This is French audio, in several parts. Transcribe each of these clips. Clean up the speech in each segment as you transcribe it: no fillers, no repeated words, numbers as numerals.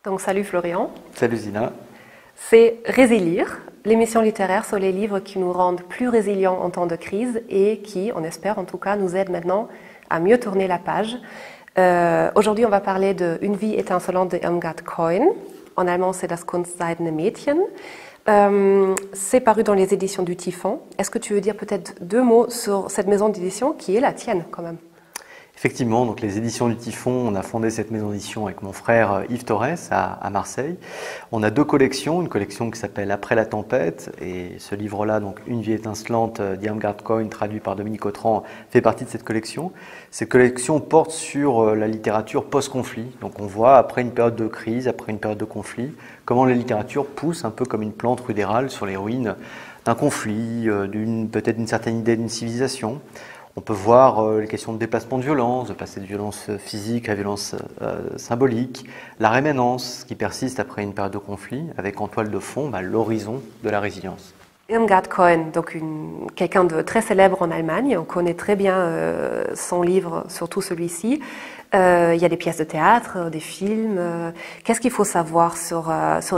Donc salut Florian. Salut Zina. C'est Résilire, l'émission littéraire sur les livres qui nous rendent plus résilients en temps de crise et qui, on espère en tout cas, nous aident maintenant à mieux tourner la page. Aujourd'hui, on va parler de Une vie étincelante de Irmgard Keun. En allemand, c'est Das Kunstseidene Mädchen. C'est paru dans les éditions du Typhon. Est-ce que tu veux dire peut-être deux mots sur cette maison d'édition qui est la tienne quand même ? Effectivement, donc les éditions du Typhon, on a fondé cette maison d'édition avec mon frère Yves Torres à Marseille. On a deux collections, une collection qui s'appelle Après la tempête et ce livre-là, donc Une vie étincelante d'Irmgard Keun, traduit par Dominique Autran, fait partie de cette collection. Cette collection porte sur la littérature post-conflit. Donc on voit après une période de crise, après une période de conflit, comment la littérature pousse un peu comme une plante rudérale sur les ruines d'un conflit, peut-être d'une certaine idée d'une civilisation. On peut voir les questions de déplacement de violence, de passer de violence physique à violence symbolique, la rémanence qui persiste après une période de conflit, avec en toile de fond l'horizon de la résilience. Irmgard Keun, donc quelqu'un de très célèbre en Allemagne. On connaît très bien son livre, surtout celui-ci. Il y a des pièces de théâtre, des films. Qu'est-ce qu'il faut savoir sur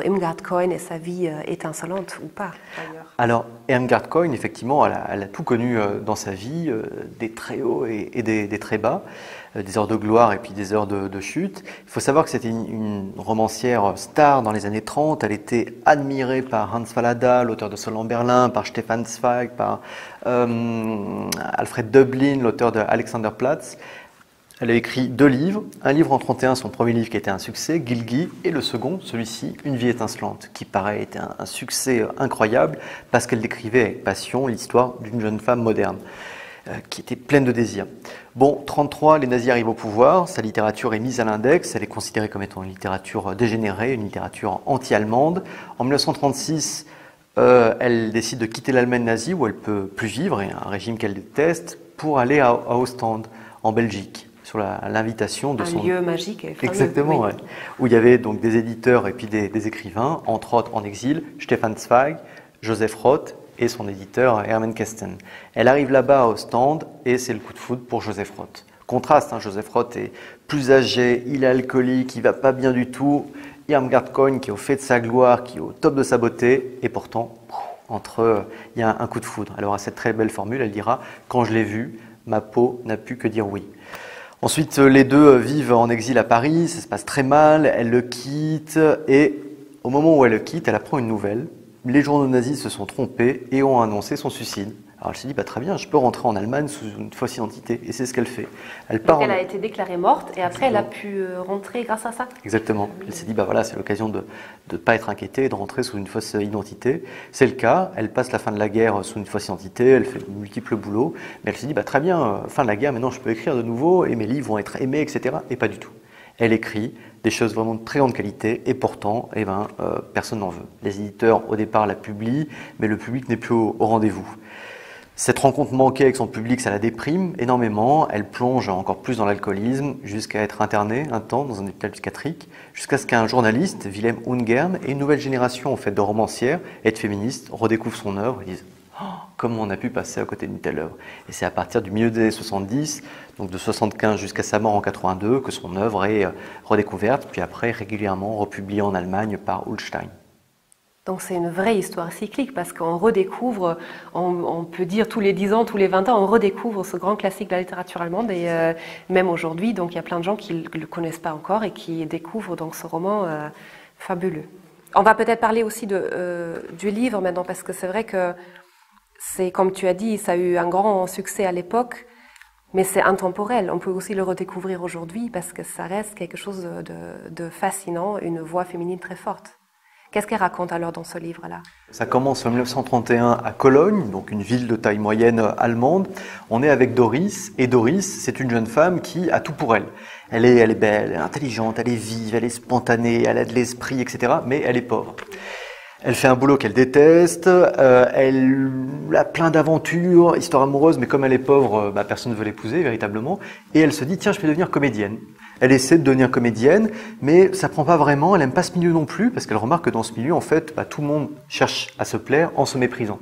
Irmgard Keun et sa vie étincelante ou pas d'ailleurs ? Alors, Irmgard Keun, effectivement, elle a tout connu dans sa vie, des très hauts et des très bas, des heures de gloire et puis des heures de chute. Il faut savoir que c'était une romancière star dans les années 30. Elle était admirée par Hans Fallada, l'auteur de Sol en Berlin, par Stefan Zweig, par Alfred Döblin, l'auteur de Alexanderplatz. Elle a écrit deux livres, un livre en 1931, son premier livre qui était un succès, Gilgi, et le second, celui-ci, Une vie étincelante, qui paraît était un succès incroyable parce qu'elle décrivait avec passion l'histoire d'une jeune femme moderne qui était pleine de désirs. Bon, 1933, les nazis arrivent au pouvoir, sa littérature est mise à l'index, elle est considérée comme étant une littérature dégénérée, une littérature anti-allemande. En 1936, elle décide de quitter l'Allemagne nazie où elle peut plus vivre, et un régime qu'elle déteste, pour aller à Ostende, en Belgique, sur l'invitation de son... Un lieu magique et fameux. Exactement, oui. Ouais. Où il y avait donc des éditeurs et puis des écrivains, entre autres en exil, Stefan Zweig, Joseph Roth et son éditeur Hermann Kästen. Elle arrive là-bas à Ostende et c'est le coup de foudre pour Joseph Roth. Contraste, Joseph Roth est plus âgé, il est alcoolique, il va pas bien du tout. Irmgard Keun qui est au fait de sa gloire, qui est au top de sa beauté, et pourtant, entre eux, il y a un coup de foudre. Alors à cette très belle formule, elle dira « Quand je l'ai vue, ma peau n'a pu que dire oui ». Ensuite, les deux vivent en exil à Paris, ça se passe très mal, elle le quitte, et au moment où elle le quitte, elle apprend une nouvelle. Les journaux nazis se sont trompés et ont annoncé son suicide. Alors elle s'est dit, très bien, je peux rentrer en Allemagne sous une fausse identité, et c'est ce qu'elle fait. Elle a été déclarée morte, et après elle a pu rentrer grâce à ça. Exactement. Elle s'est dit, c'est l'occasion de ne pas être inquiétée et de rentrer sous une fausse identité. C'est le cas, elle passe la fin de la guerre sous une fausse identité, elle fait de multiples boulots, mais elle s'est dit, très bien, fin de la guerre, maintenant je peux écrire de nouveau, et mes livres vont être aimés, etc. Et pas du tout. Elle écrit des choses vraiment de très grande qualité, et pourtant, personne n'en veut. Les éditeurs, au départ, la publient, mais le public n'est plus au rendez-vous. Cette rencontre manquée avec son public, ça la déprime énormément. Elle plonge encore plus dans l'alcoolisme jusqu'à être internée un temps dans un hôpital psychiatrique, jusqu'à ce qu'un journaliste, Wilhelm Ungern, et une nouvelle génération en fait, de romancières et de féministes redécouvrent son œuvre et disent « Comment on a pu passer à côté d'une telle œuvre ?» Et c'est à partir du milieu des années 70, donc de 75 jusqu'à sa mort en 82, que son œuvre est redécouverte, puis après régulièrement republiée en Allemagne par Ullstein. Donc c'est une vraie histoire cyclique parce qu'on redécouvre, on peut dire tous les 10 ans, tous les 20 ans, on redécouvre ce grand classique de la littérature allemande et même aujourd'hui, donc il y a plein de gens qui ne le connaissent pas encore et qui découvrent donc ce roman fabuleux. On va peut-être parler aussi du livre maintenant parce que c'est vrai que c'est comme tu as dit, ça a eu un grand succès à l'époque, mais c'est intemporel. On peut aussi le redécouvrir aujourd'hui parce que ça reste quelque chose de fascinant, une voix féminine très forte. Qu'est-ce qu'elle raconte alors dans ce livre-là ? Ça commence en 1931 à Cologne, donc une ville de taille moyenne allemande. On est avec Doris, et Doris, c'est une jeune femme qui a tout pour elle. Elle est belle, elle est intelligente, elle est vive, elle est spontanée, elle a de l'esprit, etc. Mais elle est pauvre. Elle fait un boulot qu'elle déteste, elle a plein d'aventures, histoire amoureuse, mais comme elle est pauvre, personne ne veut l'épouser véritablement. Et elle se dit, tiens, je vais devenir comédienne. Elle essaie de devenir comédienne, mais ça prend pas vraiment, elle aime pas ce milieu non plus, parce qu'elle remarque que dans ce milieu, en fait, tout le monde cherche à se plaire en se méprisant.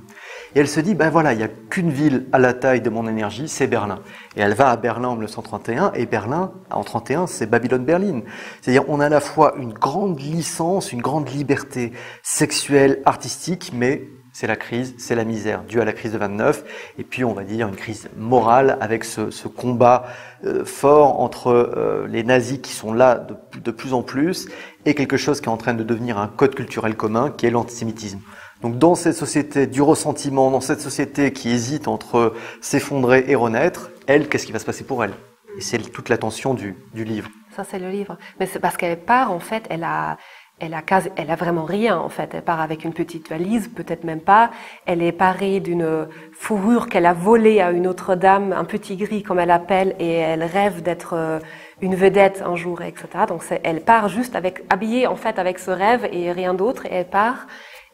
Et elle se dit, ben voilà, il n'y a qu'une ville à la taille de mon énergie, c'est Berlin. Et elle va à Berlin en 1931, et Berlin, en 31, c'est Babylone-Berlin. C'est-à-dire, on a à la fois une grande licence, une grande liberté sexuelle, artistique, mais c'est la crise, c'est la misère, due à la crise de 29, et puis on va dire une crise morale avec ce combat fort entre les nazis qui sont là de plus en plus, et quelque chose qui est en train de devenir un code culturel commun, qui est l'antisémitisme. Donc dans cette société du ressentiment, dans cette société qui hésite entre s'effondrer et renaître, elle, qu'est-ce qui va se passer pour elle? Et c'est toute la tension du livre. Ça, c'est le livre. Mais c'est parce qu'elle part, en fait, elle a vraiment rien, en fait. Elle part avec une petite valise, peut-être même pas. Elle est parée d'une fourrure qu'elle a volée à une autre dame, un petit gris, comme elle appelle, et elle rêve d'être une vedette un jour, etc. Donc, elle part juste habillée, en fait, avec ce rêve et rien d'autre, et elle part.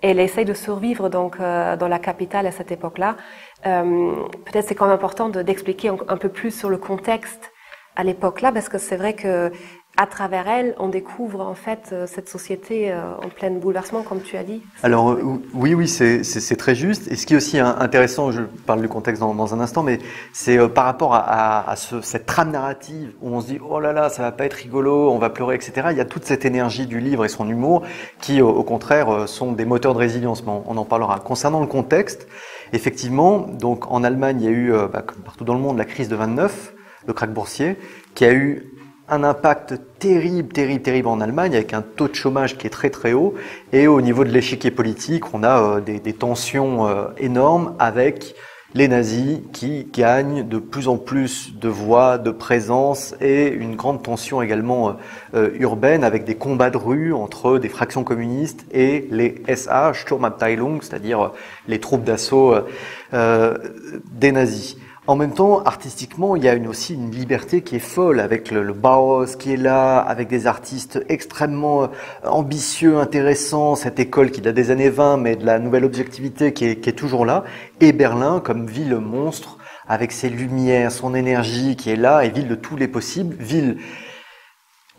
Et elle essaye de survivre, donc, dans la capitale à cette époque-là. Peut-être c'est quand même important d'expliquer un peu plus sur le contexte à l'époque-là, parce que c'est vrai que à travers elle, on découvre en fait cette société en plein bouleversement, comme tu as dit. Alors oui, c'est très juste. Et ce qui est aussi intéressant, je parle du contexte dans un instant, mais c'est par rapport à cette trame narrative où on se dit oh là là, ça va pas être rigolo, on va pleurer, etc. Il y a toute cette énergie du livre et son humour qui, au contraire, sont des moteurs de résilience. Mais on en parlera. Concernant le contexte, effectivement, donc en Allemagne, il y a eu, comme partout dans le monde, la crise de 29, le krach boursier, qui a eu un impact terrible en Allemagne, avec un taux de chômage qui est très très haut. Et au niveau de l'échiquier politique, on a des tensions énormes avec les nazis qui gagnent de plus en plus de voix, de présence, et une grande tension également urbaine, avec des combats de rue entre des fractions communistes et les SA, Sturmabteilung, c'est-à-dire les troupes d'assaut des nazis. En même temps, artistiquement, il y a aussi une liberté qui est folle, avec le Bauhaus qui est là, avec des artistes extrêmement ambitieux, intéressants, cette école qui date des années 20, mais de la nouvelle objectivité qui est toujours là, et Berlin comme ville monstre, avec ses lumières, son énergie qui est là, et ville de tous les possibles, ville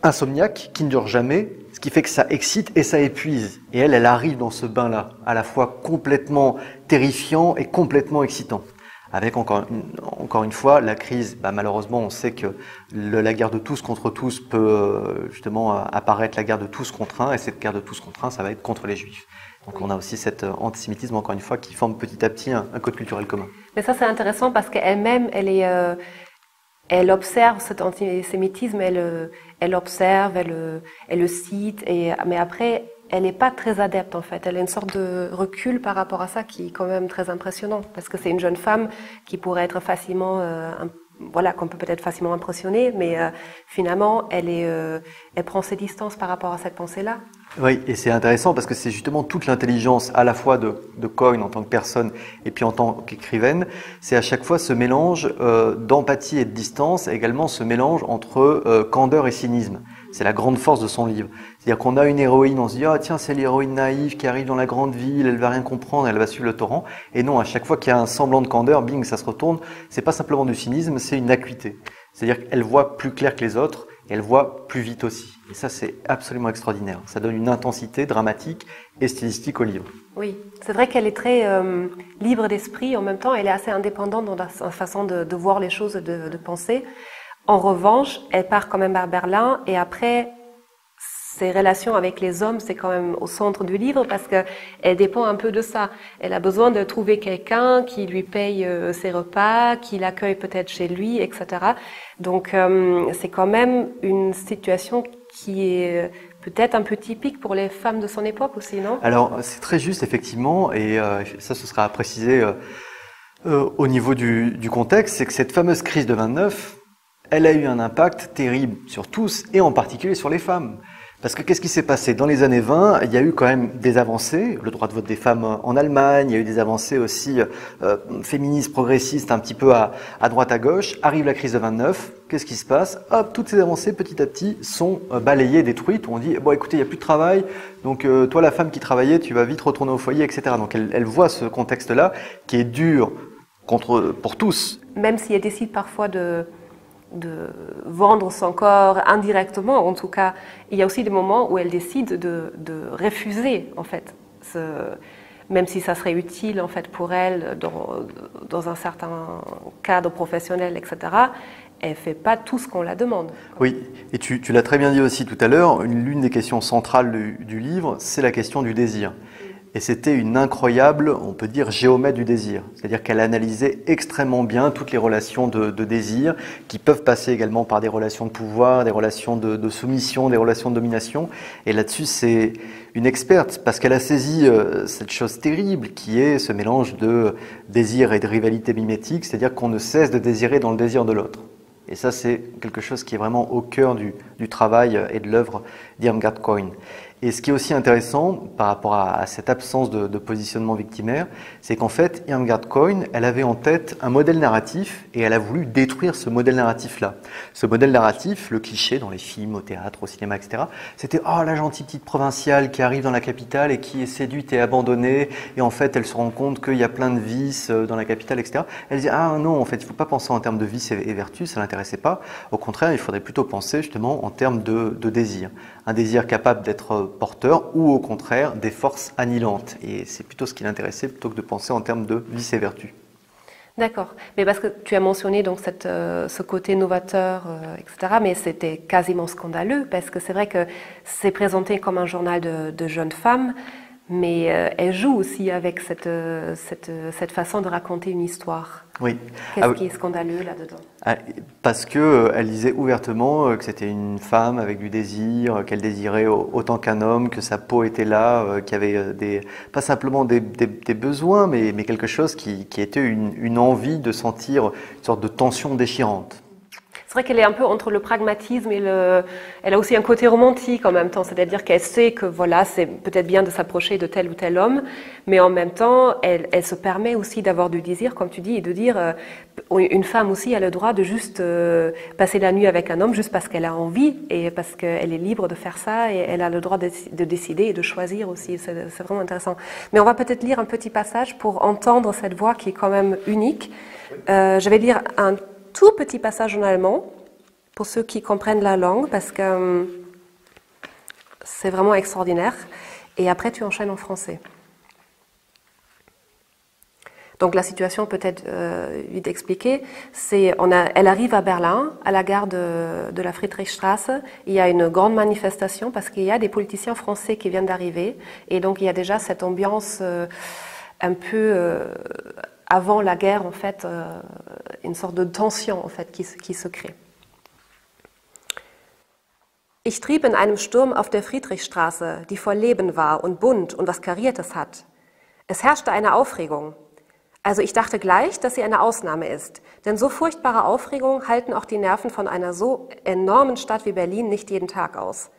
insomniaque, qui ne dure jamais, ce qui fait que ça excite et ça épuise. Et elle arrive dans ce bain-là, à la fois complètement terrifiant et complètement excitant. Avec encore une fois la crise, malheureusement on sait que la guerre de tous contre tous peut justement apparaître la guerre de tous contre un, et cette guerre de tous contre un, ça va être contre les juifs. Donc on a aussi cet antisémitisme, encore une fois, qui forme petit à petit un code culturel commun. Mais ça c'est intéressant parce qu'elle-même, elle observe cet antisémitisme, elle observe, elle le cite, mais après elle n'est pas très adepte en fait. Elle a une sorte de recul par rapport à ça qui est quand même très impressionnant, parce que c'est une jeune femme qui pourrait être facilement, qu'on peut peut-être facilement impressionner, mais finalement elle prend ses distances par rapport à cette pensée-là. Oui, et c'est intéressant parce que c'est justement toute l'intelligence à la fois de Coyne en tant que personne et puis en tant qu'écrivaine, c'est à chaque fois ce mélange d'empathie et de distance, et également ce mélange entre candeur et cynisme. C'est la grande force de son livre. C'est-à-dire qu'on a une héroïne, on se dit « Ah tiens, c'est l'héroïne naïve qui arrive dans la grande ville, elle va rien comprendre, elle va suivre le torrent. » Et non, à chaque fois qu'il y a un semblant de candeur, bing, ça se retourne. C'est pas simplement du cynisme, c'est une acuité. C'est-à-dire qu'elle voit plus clair que les autres, et elle voit plus vite aussi. Et ça, c'est absolument extraordinaire. Ça donne une intensité dramatique et stylistique au livre. Oui, c'est vrai qu'elle est très libre d'esprit. En même temps, elle est assez indépendante dans sa façon de voir les choses, de penser. En revanche, elle part quand même à Berlin, et après, ses relations avec les hommes, c'est quand même au centre du livre, parce qu'elle dépend un peu de ça. Elle a besoin de trouver quelqu'un qui lui paye ses repas, qui l'accueille peut-être chez lui, etc. Donc, c'est quand même une situation qui est peut-être un peu typique pour les femmes de son époque aussi, non? Alors, c'est très juste, effectivement, et ça, ce sera à préciser au niveau du contexte, c'est que cette fameuse crise de 29, elle a eu un impact terrible sur tous, et en particulier sur les femmes. Parce que qu'est-ce qui s'est passé? Dans les années 20, il y a eu quand même des avancées, le droit de vote des femmes en Allemagne, il y a eu des avancées aussi féministes, progressistes, un petit peu à droite, à gauche. Arrive la crise de 29, qu'est-ce qui se passe? Hop, toutes ces avancées, petit à petit, sont balayées, détruites. On dit, bon écoutez, il n'y a plus de travail, donc toi la femme qui travaillait, tu vas vite retourner au foyer, etc. Donc elle voit ce contexte-là, qui est dur pour tous. Même si elle décide parfois de vendre son corps indirectement, en tout cas, il y a aussi des moments où elle décide de refuser, en fait, même si ça serait utile en fait pour elle dans un certain cadre professionnel, etc., elle ne fait pas tout ce qu'on la demande. Oui, et tu l'as très bien dit aussi tout à l'heure, l'une des questions centrales du livre, c'est la question du désir. Et c'était une incroyable, on peut dire, géomètre du désir. C'est-à-dire qu'elle analysait extrêmement bien toutes les relations de désir, qui peuvent passer également par des relations de pouvoir, des relations de soumission, des relations de domination. Et là-dessus, c'est une experte, parce qu'elle a saisi cette chose terrible qui est ce mélange de désir et de rivalité mimétique, c'est-à-dire qu'on ne cesse de désirer dans le désir de l'autre. Et ça, c'est quelque chose qui est vraiment au cœur du travail et de l'œuvre d'Irmgard Coyne. Et ce qui est aussi intéressant par rapport à cette absence de positionnement victimaire, c'est qu'en fait, Irmgard Coyne, elle avait en tête un modèle narratif et elle a voulu détruire ce modèle narratif-là. Ce modèle narratif, le cliché dans les films, au théâtre, au cinéma, etc., c'était « Oh, la gentille petite provinciale qui arrive dans la capitale et qui est séduite et abandonnée et en fait, elle se rend compte qu'il y a plein de vices dans la capitale, etc. » Elle dit « Ah non, en fait, il ne faut pas penser en termes de vices et vertus, ça ne l'intéressait pas. Au contraire, il faudrait plutôt penser justement en termes de désir. Un désir capable d'être porteur ou au contraire des forces annihilantes. Et c'est plutôt ce qui l'intéressait plutôt que de penser en termes de vices et vertus. » D'accord, mais parce que tu as mentionné donc ce côté novateur, etc., mais c'était quasiment scandaleux, parce que c'est vrai que c'est présenté comme un journal de jeunes femmes, mais elle joue aussi avec cette façon de raconter une histoire. Oui. Qu'est-ce qui est scandaleux là-dedans? Parce qu'elle disait ouvertement que c'était une femme avec du désir, qu'elle désirait autant qu'un homme, que sa peau était là, qu'il y avait pas simplement des besoins, mais quelque chose qui était une envie de sentir une sorte de tension déchirante. C'est vrai qu'elle est un peu entre le pragmatisme et elle a aussi un côté romantique en même temps, c'est-à-dire qu'elle sait que voilà, c'est peut-être bien de s'approcher de tel ou tel homme, mais en même temps, elle se permet aussi d'avoir du désir, comme tu dis, et de dire, une femme aussi a le droit de juste passer la nuit avec un homme juste parce qu'elle a envie et parce qu'elle est libre de faire ça et elle a le droit de décider et de choisir aussi. C'est vraiment intéressant. Mais on va peut-être lire un petit passage pour entendre cette voix qui est quand même unique. Je vais lire un tout petit passage en allemand, pour ceux qui comprennent la langue, parce que c'est vraiment extraordinaire. Et après, tu enchaînes en français. Donc la situation peut être vite expliquée. Elle arrive à Berlin, à la gare de la Friedrichstraße. Il y a une grande manifestation parce qu'il y a des politiciens français qui viennent d'arriver. Et donc il y a déjà cette ambiance un peu... avant la guerre, en fait, une sorte de tension en fait, qui se crée. Ich trieb in einem Sturm auf der Friedrichstraße, die voll Leben war und bunt und was Kariertes hat. Es herrschte eine Aufregung. Also ich dachte gleich, dass sie eine Ausnahme ist, denn so furchtbare Aufregung halten auch die Nerven von einer so enormen Stadt wie Berlin nicht jeden Tag aus.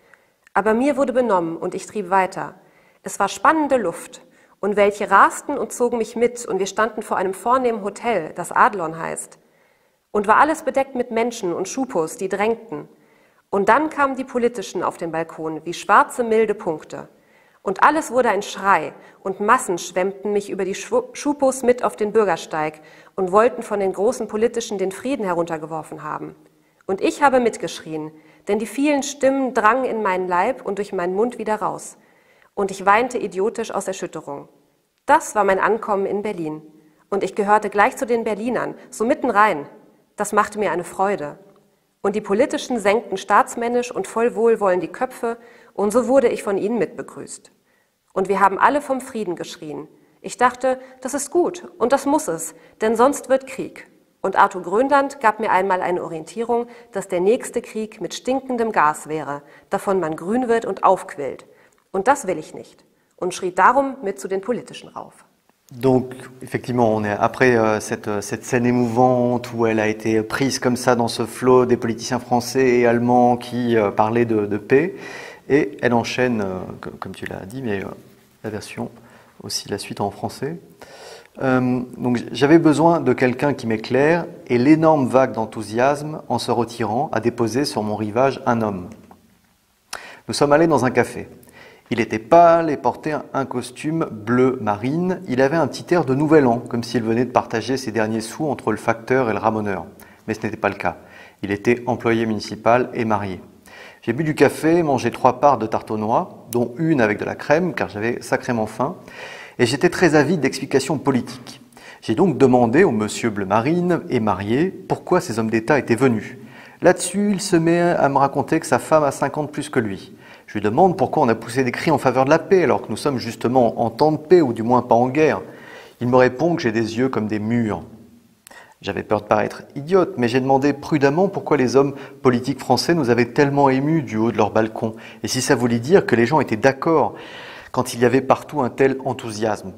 Aber mir wurde benommen und ich trieb weiter. Es war spannende Luft. Und welche rasten und zogen mich mit, und wir standen vor einem vornehmen Hotel, das Adlon heißt. Und war alles bedeckt mit Menschen und Schupos, die drängten. Und dann kamen die Politischen auf den Balkon, wie schwarze, milde Punkte. Und alles wurde ein Schrei, und Massen schwemmten mich über die Schupos mit auf den Bürgersteig und wollten von den großen Politischen den Frieden heruntergeworfen haben. Und ich habe mitgeschrien, denn die vielen Stimmen drangen in meinen Leib und durch meinen Mund wieder raus. Und ich weinte idiotisch aus Erschütterung. Das war mein Ankommen in Berlin. Und ich gehörte gleich zu den Berlinern, so mitten rein. Das machte mir eine Freude. Und die Politischen senkten staatsmännisch und voll Wohlwollen die Köpfe, und so wurde ich von ihnen mitbegrüßt. Und wir haben alle vom Frieden geschrien. Ich dachte, das ist gut und das muss es, denn sonst wird Krieg. Und Arthur Grönland gab mir einmal eine Orientierung, dass der nächste Krieg mit stinkendem Gas wäre, davon man grün wird und aufquillt. Und das will ich nicht. Und schrie darum mit zu den Politischen rauf. Donc, effectivement, on est après cette scène émouvante où elle a été prise comme ça dans ce flot des politiciens français et allemands qui parlaient de paix. Et elle enchaîne, comme tu l'as dit, mais la version aussi, la suite en français. Donc, j'avais besoin de quelqu'un qui m'éclaire et l'énorme vague d'enthousiasme, en se retirant, a déposé sur mon rivage un homme. Nous sommes allés dans un café. Il était pâle et portait un costume bleu marine. Il avait un petit air de nouvel an, comme s'il venait de partager ses derniers sous entre le facteur et le ramoneur. Mais ce n'était pas le cas. Il était employé municipal et marié. J'ai bu du café, mangé 3 parts de tarte aux noix, dont une avec de la crème, car j'avais sacrément faim. et j'étais très avide d'explications politiques. J'ai donc demandé au monsieur Bleumarine et marié pourquoi ces hommes d'État étaient venus. Là-dessus, il se met à me raconter que sa femme a 50 de plus que lui. Je lui demande pourquoi on a poussé des cris en faveur de la paix alors que nous sommes justement en temps de paix ou du moins pas en guerre. Il me répond que j'ai des yeux comme des murs. J'avais peur de paraître idiote, mais j'ai demandé prudemment pourquoi les hommes politiques français nous avaient tellement émus du haut de leur balcon, et si ça voulait dire que les gens étaient d'accord quand il y avait partout un tel enthousiasme,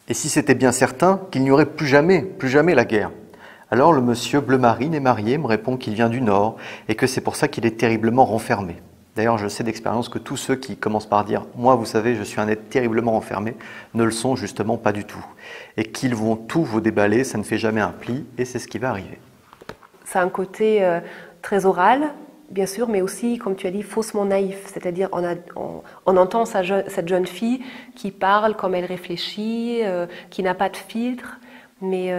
et si c'était bien certain qu'il n'y aurait plus jamais la guerre. Alors le monsieur Bleumarine est marié, me répond qu'il vient du Nord, et que c'est pour ça qu'il est terriblement renfermé. D'ailleurs, je sais d'expérience que tous ceux qui commencent par dire « moi, vous savez, je suis un être terriblement renfermé », ne le sont justement pas du tout. Et qu'ils vont tout vous déballer, ça ne fait jamais un pli, et c'est ce qui va arriver. Ça a un côté très oral, bien sûr, mais aussi, comme tu as dit, faussement naïf. C'est-à-dire, on entend cette jeune fille qui parle comme elle réfléchit, qui n'a pas de filtre, mais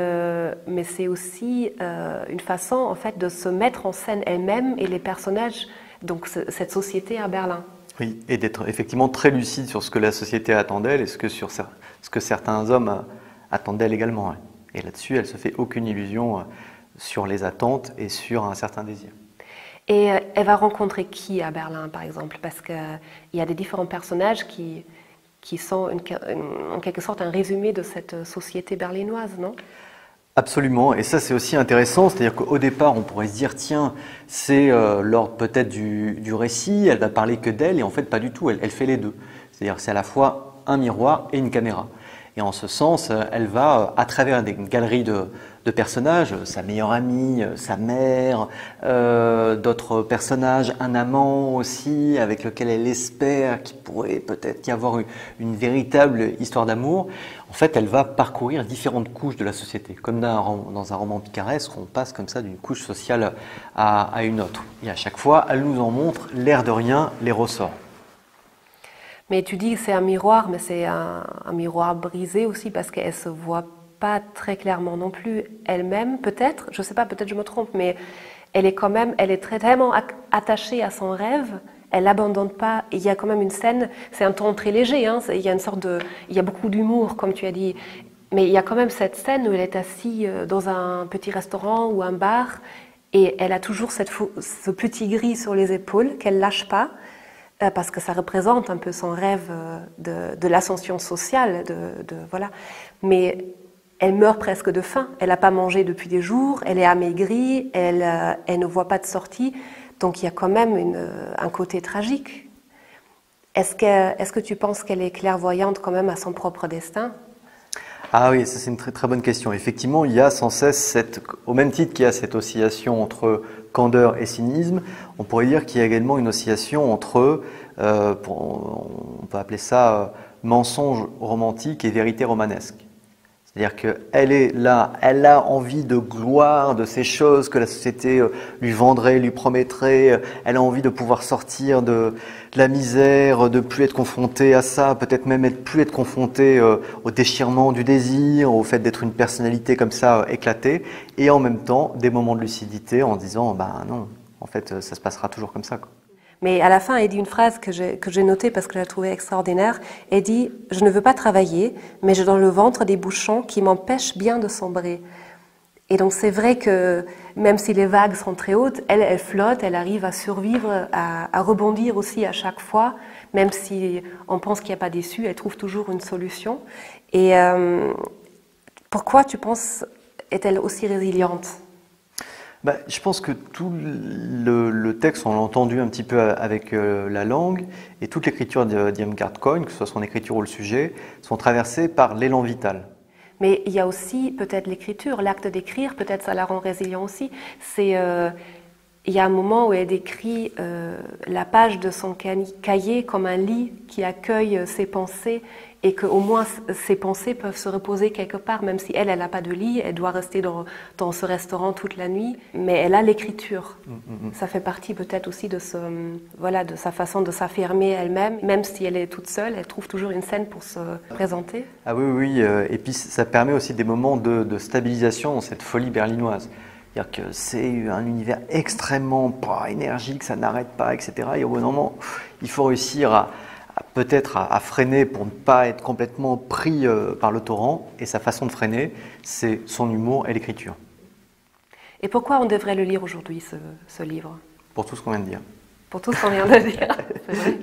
c'est aussi une façon, en fait, de se mettre en scène elle-même et les personnages. Donc cette société à Berlin. Oui, et d'être effectivement très lucide sur ce que la société attend d'elle et ce que certains hommes attendent d'elle également. Et là-dessus, elle ne se fait aucune illusion sur les attentes et sur un certain désir. Et elle va rencontrer qui à Berlin, par exemple? Parce qu'il y a des différents personnages qui sont en quelque sorte un résumé de cette société berlinoise, non? Absolument, et ça c'est aussi intéressant, c'est-à-dire qu'au départ on pourrait se dire tiens, c'est l'ordre peut-être du récit, elle va parler que d'elle, et en fait pas du tout, elle fait les deux. C'est-à-dire que c'est à la fois un miroir et une caméra. Et en ce sens, elle va, à travers une galerie de personnages, sa meilleure amie, sa mère, d'autres personnages, un amant aussi, avec lequel elle espère qu'il pourrait peut-être y avoir une véritable histoire d'amour. En fait, elle va parcourir différentes couches de la société. Comme dans un roman picaresque, on passe comme ça d'une couche sociale à une autre. Et à chaque fois, elle nous en montre, l'air de rien, les ressorts. Mais tu dis que c'est un miroir, mais c'est un miroir brisé aussi parce qu'elle ne se voit pas très clairement non plus elle-même, peut-être, je ne sais pas, peut-être je me trompe, mais elle est tellement attachée à son rêve, elle l'abandonne pas. Et il y a quand même une scène, c'est un ton très léger, hein, il y a beaucoup d'humour, comme tu as dit, mais il y a quand même cette scène où elle est assise dans un petit restaurant ou un bar et elle a toujours ce petit gris sur les épaules qu'elle lâche pas. Parce que ça représente un peu son rêve de l'ascension sociale, voilà. Mais elle meurt presque de faim. Elle n'a pas mangé depuis des jours, elle est amaigrie, elle ne voit pas de sortie. Donc il y a quand même un côté tragique. Est-ce que tu penses qu'elle est clairvoyante quand même à son propre destin? Ah oui, ça c'est une très, très bonne question. Effectivement, il y a sans cesse, au même titre qu'il y a cette oscillation entre candeur et cynisme, on pourrait dire qu'il y a également une oscillation entre, on peut appeler ça mensonge romantique et vérité romanesque. C'est-à-dire qu'elle est là, elle a envie de gloire, de ces choses que la société lui vendrait, lui promettrait. Elle a envie de pouvoir sortir de la misère, de plus être confrontée à ça, peut-être même plus être confrontée au déchirement du désir, au fait d'être une personnalité comme ça éclatée. Et en même temps, des moments de lucidité en disant, bah non, en fait, ça se passera toujours comme ça, quoi. Mais à la fin, elle dit une phrase que j'ai notée parce que je la trouvais extraordinaire. Elle dit « Je ne veux pas travailler, mais j'ai dans le ventre des bouchons qui m'empêchent bien de sombrer. » Et donc c'est vrai que même si les vagues sont très hautes, elle flotte, elle arrive à survivre, à rebondir aussi à chaque fois. Même si on pense qu'il n'y a pas d'issue, elle trouve toujours une solution. Et pourquoi, tu penses, est-elle aussi résiliente ? Je pense que tout le texte, on l'a entendu un petit peu avec la langue, et toute l'écriture d'Irmgard Cohn, que ce soit son écriture ou le sujet, sont traversées par l'élan vital. Mais il y a aussi peut-être l'écriture, l'acte d'écrire, peut-être ça la rend résilient aussi. Il y a un moment où elle décrit la page de son cahier comme un lit qui accueille ses pensées et qu'au moins ses pensées peuvent se reposer quelque part, même si elle n'a pas de lit, elle doit rester dans ce restaurant toute la nuit, mais elle a l'écriture. Ça fait partie peut-être aussi de sa façon de s'affirmer elle-même, même si elle est toute seule, elle trouve toujours une scène pour se présenter. Ah oui, et puis ça permet aussi des moments de stabilisation dans cette folie berlinoise. C'est-à-dire que c'est un univers extrêmement énergique, ça n'arrête pas, etc. Et au bout d'un moment, il faut réussir peut-être à freiner pour ne pas être complètement pris par le torrent. Et sa façon de freiner, c'est son humour et l'écriture. Et pourquoi on devrait le lire aujourd'hui, ce livre? Pour tout ce qu'on vient de dire. Pour tout ce qu'on vient de dire, c'est vrai.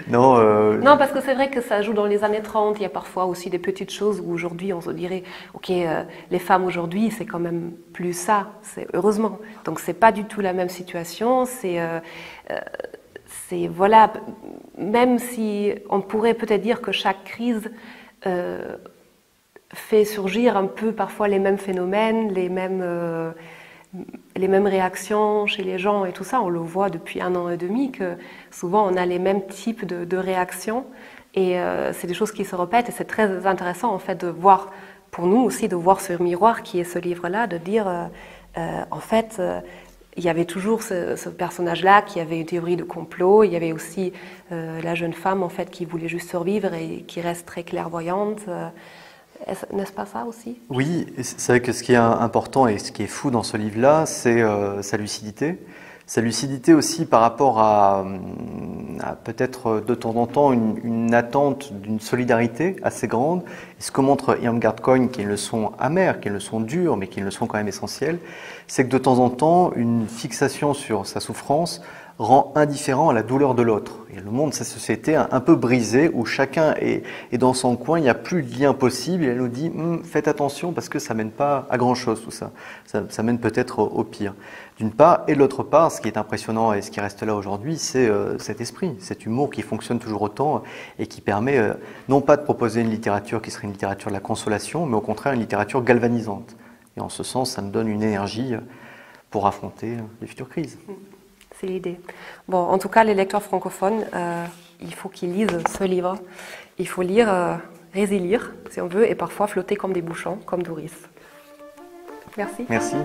Non, parce que c'est vrai que ça joue dans les années 30, il y a parfois aussi des petites choses où aujourd'hui on se dirait, ok, les femmes aujourd'hui c'est quand même plus ça, heureusement. Donc c'est pas du tout la même situation, voilà, même si on pourrait peut-être dire que chaque crise fait surgir un peu parfois les mêmes phénomènes, les mêmes réactions chez les gens et tout ça, on le voit depuis 1 an et demi, que souvent on a les mêmes types de réactions et c'est des choses qui se répètent et c'est très intéressant en fait de voir, pour nous aussi, de voir ce miroir qui est ce livre-là, de dire en fait il y avait toujours ce personnage-là qui avait une théorie de complot, il y avait aussi la jeune femme en fait qui voulait juste survivre et qui reste très clairvoyante. N'est-ce pas ça aussi? Oui, c'est vrai que ce qui est important et ce qui est fou dans ce livre-là, c'est sa lucidité. Sa lucidité aussi par rapport à peut-être de temps en temps une attente d'une solidarité assez grande. Et ce que montre Irmgard Coyne, qui est une leçon amère, qui est une leçon dure, mais qui est une leçon quand même essentielle, c'est que de temps en temps, une fixation sur sa souffrance rend indifférent à la douleur de l'autre. Et le monde, cette société un peu brisée, où chacun est dans son coin, il n'y a plus de lien possible, et elle nous dit faites attention parce que ça ne mène pas à grand-chose tout ça. Ça mène peut-être au pire. D'une part, et de l'autre part, ce qui est impressionnant et ce qui reste là aujourd'hui, c'est cet esprit, cet humour qui fonctionne toujours autant et qui permet non pas de proposer une littérature qui serait une littérature de la consolation, mais au contraire une littérature galvanisante. Et en ce sens, ça nous donne une énergie pour affronter les futures crises. C'est l'idée. Bon, en tout cas, les lecteurs francophones, il faut qu'ils lisent ce livre. Il faut lire, résilire, si on veut, et parfois flotter comme des bouchons, comme Doris. Merci. Merci.